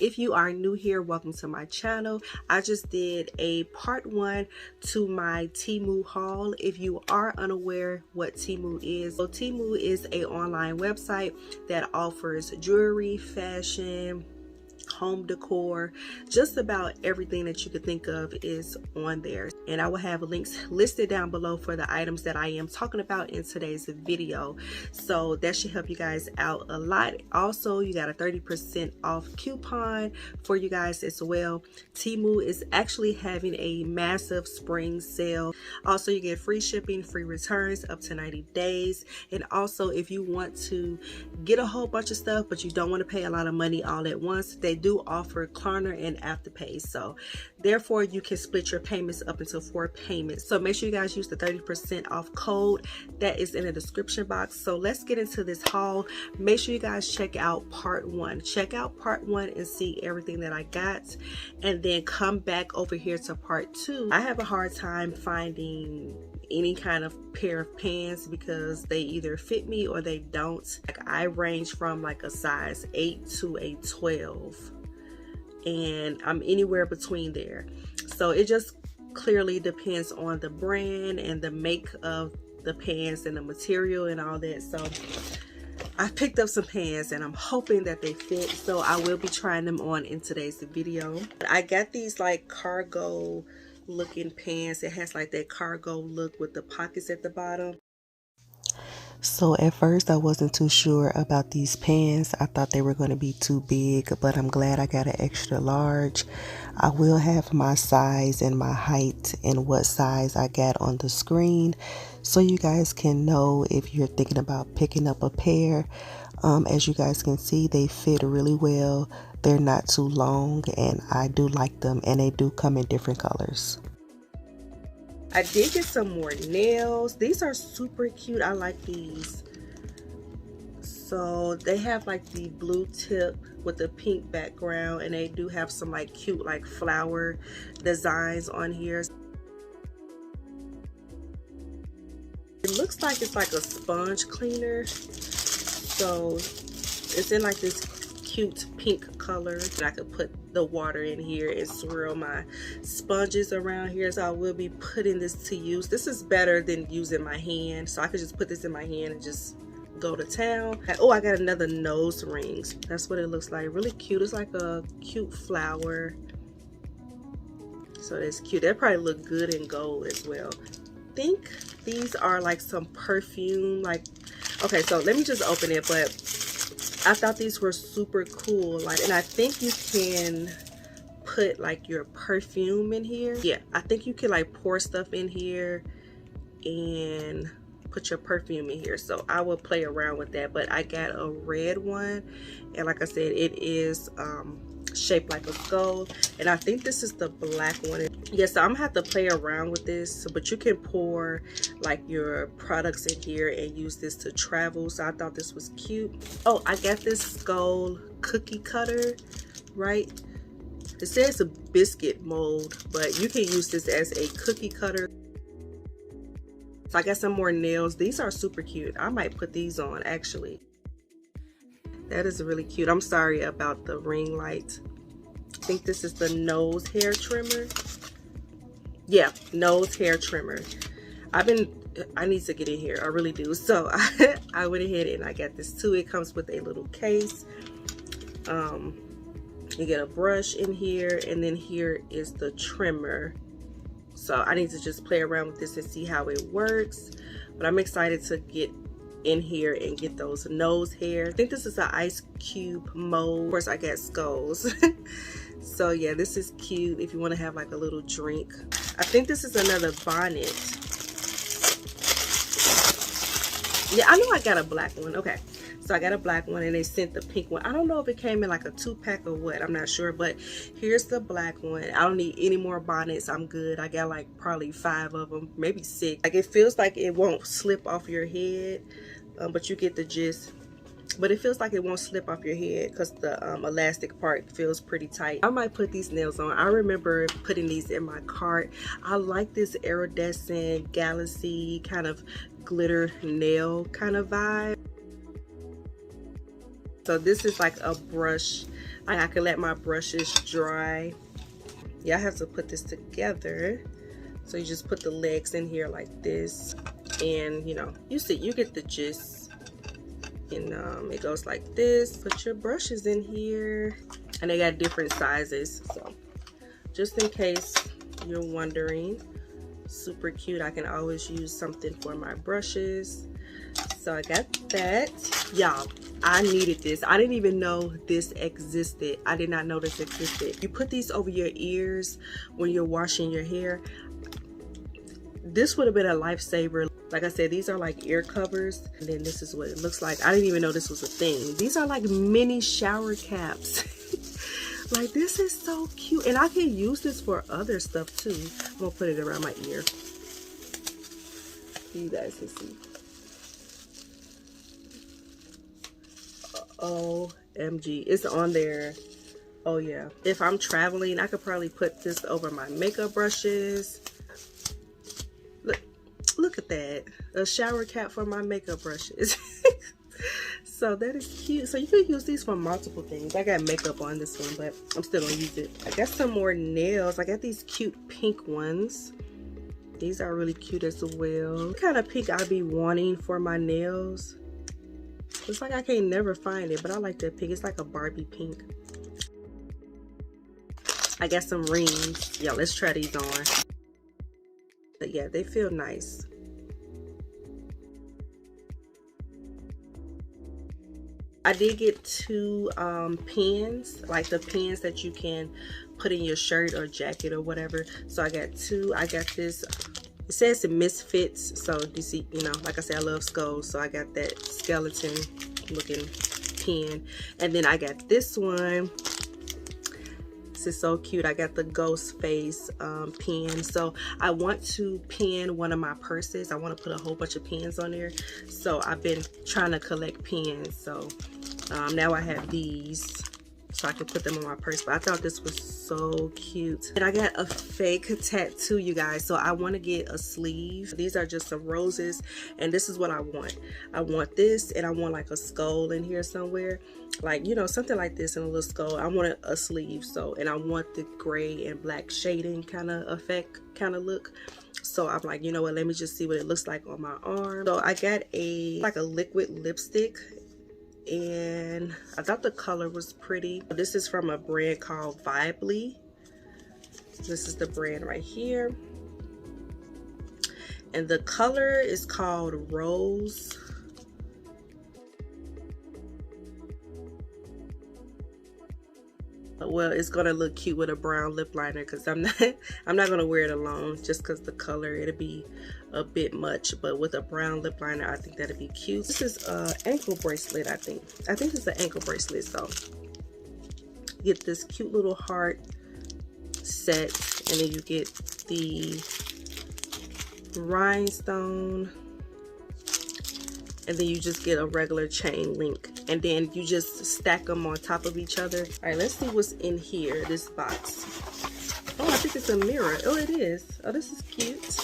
If you are new here, welcome to my channel. I just did a part 1 to my Temu haul. If you are unaware what Temu is, so Temu is an online website that offers jewelry, fashion, home decor, just about everything that you could think of is on there. And I will have links listed down below for the items that I am talking about in today's video, so that should help you guys out a lot. Also, you got a 30% off coupon for you guys as well. Temu is actually having a massive spring sale. Also, you get free shipping, free returns up to 90 days. And also, if you want to get a whole bunch of stuff but you don't want to pay a lot of money all at once, they do offer Klarna and AfterPay, so therefore you can split your payments up into 4 payments. So make sure you guys use the 30% off code that is in the description box. So let's get into this haul. Make sure you guys check out part 1. Check out part 1 and see everything that I got, and then come back over here to part 2. I have a hard time finding any kind of pair of pants because they either fit me or they don't. Like, I range from like a size 8 to a 12, and I'm anywhere between there. So it just clearly depends on the brand and the make of the pants and the material and all that. So I picked up some pants and I'm hoping that they fit, so I will be trying them on in today's video. I got these like cargo looking pants. It has like that cargo look with the pockets at the bottom. So at first I wasn't too sure about these pants. I thought they were going to be too big, but I'm glad I got an extra large. I will have my size and my height and what size I got on the screen, so you guys can know if you're thinking about picking up a pair. As you guys can see, they fit really well. They're not too long and I do like them, and they do come in different colors. I did get some more nails. These are super cute. I like these. So they have like the blue tip with the pink background, and they do have some like cute like flower designs on here. It looks like it's like a sponge cleaner. So it's in like this cute pink color, and I could put the water in here and swirl my sponges around here. So I will be putting this to use. This is better than using my hand, so I could just put this in my hand and just go to town. Oh, I got another nose rings. That's what it looks like. Really cute. It's like a cute flower, so that's cute. That probably look good in gold as well. I think these are like some perfume, like, okay, so let me just open it. But I thought these were super cool, like, and I think you can put like your perfume in here. Yeah, I think you can like pour stuff in here and put your perfume in here. So I will play around with that. But I got a red one, and like I said, it is shaped like a skull, and I think this is the black one. Yes, so I'm gonna have to play around with this, but you can pour like your products in here and use this to travel. So I thought this was cute. Oh, I got this skull cookie cutter, right? It says a biscuit mold, but you can use this as a cookie cutter. So I got some more nails. These are super cute. I might put these on actually. That is really cute. I'm sorry about the ring light. I think this is the nose hair trimmer. Yeah, nose hair trimmer. I need to get in here. I really do. So I went ahead and I got this too. It comes with a little case. You get a brush in here, and then here is the trimmer. So I need to just play around with this and see how it works. But I'm excited to get in here and get those nose hair. I think this is an ice cube mold. Of course, I got skulls. So yeah, this is cute if you want to have like a little drink. I think this is another bonnet. Yeah, I know I got a black one. Okay, so I got a black one, and they sent the pink one. I don't know if it came in like a 2-pack or what. I'm not sure, but here's the black one. I don't need any more bonnets. I'm good. I got like probably 5 of them, maybe 6. Like, it feels like it won't slip off your head, but you get the gist. But it feels like it won't slip off your head because the elastic part feels pretty tight. I might put these nails on. I remember putting these in my cart. I like this iridescent galaxy kind of glitter nail kind of vibe. So this is like a brush I can let my brushes dry. Yeah, I have to put this together. So you just put the legs in here like this, and you know, you see, you get the gist. And it goes like this. Put your brushes in here, and they got different sizes, so just in case you're wondering. Super cute. I can always use something for my brushes. So I got that. Y'all, I needed this. I didn't even know this existed. I did not know this existed. You put these over your ears when you're washing your hair. This would have been a lifesaver. Like I said, these are like ear covers, and then this is what it looks like. I didn't even know this was a thing. These are like mini shower caps. Like, this is so cute, and I can use this for other stuff too. I'm gonna put it around my ear so you guys can see. OMG, it's on there. Oh yeah, if I'm traveling, I could probably put this over my makeup brushes. Look at that, a shower cap for my makeup brushes. So that is cute. So you can use these for multiple things. I got makeup on this one, but I'm still gonna use it. I got some more nails. I got these cute pink ones. These are really cute as well. What kind of pink I'd be wanting for my nails? It's like I can't never find it, but I like that pink. It's like a Barbie pink. I got some rings. Yeah, let's try these on. But yeah, they feel nice. I did get two pins, like the pins that you can put in your shirt or jacket or whatever. So I got two. I got this, it says it Misfits. So you see, you know, like I said, I love skulls. So I got that skeleton looking pin. And then I got this one. This is so cute. I got the ghost face pin. So I want to pin one of my purses. I want to put a whole bunch of pins on there. So I've been trying to collect pins. So now I have these, so I can put them on my purse. But I thought this was so cute. And I got a fake tattoo, you guys. So I want to get a sleeve. These are just some roses, and this is what I want. I want this, and I want like a skull in here somewhere, like, you know, something like this in a little skull. I want a sleeve. So, and I want the gray and black shading kind of effect, kind of look. So I'm like, you know what, let me just see what it looks like on my arm. So I got like a liquid lipstick, and I thought the color was pretty. This is from a brand called Vibely. This is the brand right here, and the color is called Rose. Well, it's gonna look cute with a brown lip liner, because I'm not gonna wear it alone, just because the color, it'll be a bit much. But with a brown lip liner, I think that'd be cute. This is an ankle bracelet. I think it's an ankle bracelet. So you get this cute little heart set, and then you get the rhinestone, and then you just get a regular chain link, and then you just stack them on top of each other. All right, let's see what's in here, this box. Oh, I think it's a mirror. Oh, it is. Oh, this is cute.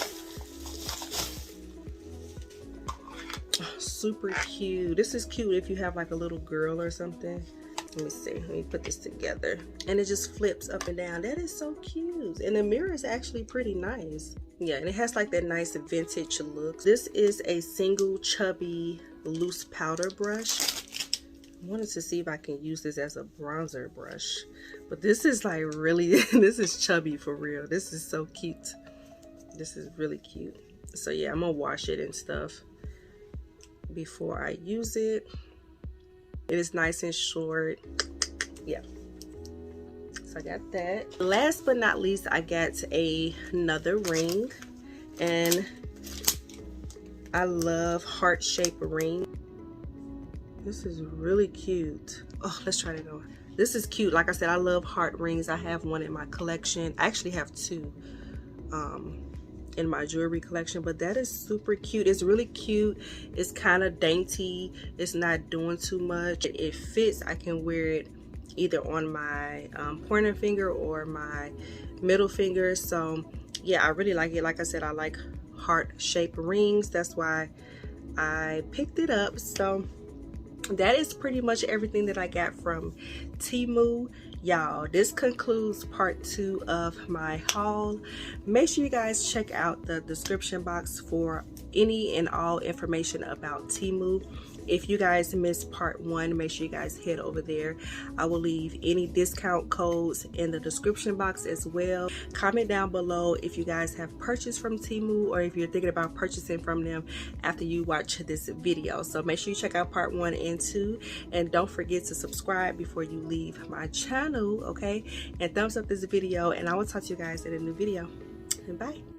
Oh, super cute. This is cute if you have like a little girl or something. Let me see, let me put this together, and it just flips up and down. That is so cute, and the mirror is actually pretty nice. Yeah, and it has like that nice vintage look. This is a single chubby loose powder brush. I wanted to see if I can use this as a bronzer brush, but this is like really this is chubby for real. This is so cute. This is really cute. So yeah, I'm gonna wash it and stuff before I use it. It is nice and short. Yeah, so I got that. Last but not least, I got another ring, and I love heart-shaped ring. This is really cute. Oh, let's try it on. This is cute. Like I said, I love heart rings. I have one in my collection. I actually have two in my jewelry collection, but that is super cute. It's really cute. It's kind of dainty. It's not doing too much. It fits. I can wear it either on my pointer finger or my middle finger. So yeah, I really like it. Like I said, I like heart-shaped rings. That's why I picked it up. So that is pretty much everything that I got from Temu. Y'all, this concludes part 2 of my haul. Make sure you guys check out the description box for any and all information about Temu. If you guys missed part 1, make sure you guys head over there. I will leave any discount codes in the description box as well. Comment down below if you guys have purchased from Temu or if you're thinking about purchasing from them after you watch this video. So make sure you check out part 1 and 2, and don't forget to subscribe before you leave my channel, okay? And thumbs up this video, and I will talk to you guys in a new video. And bye.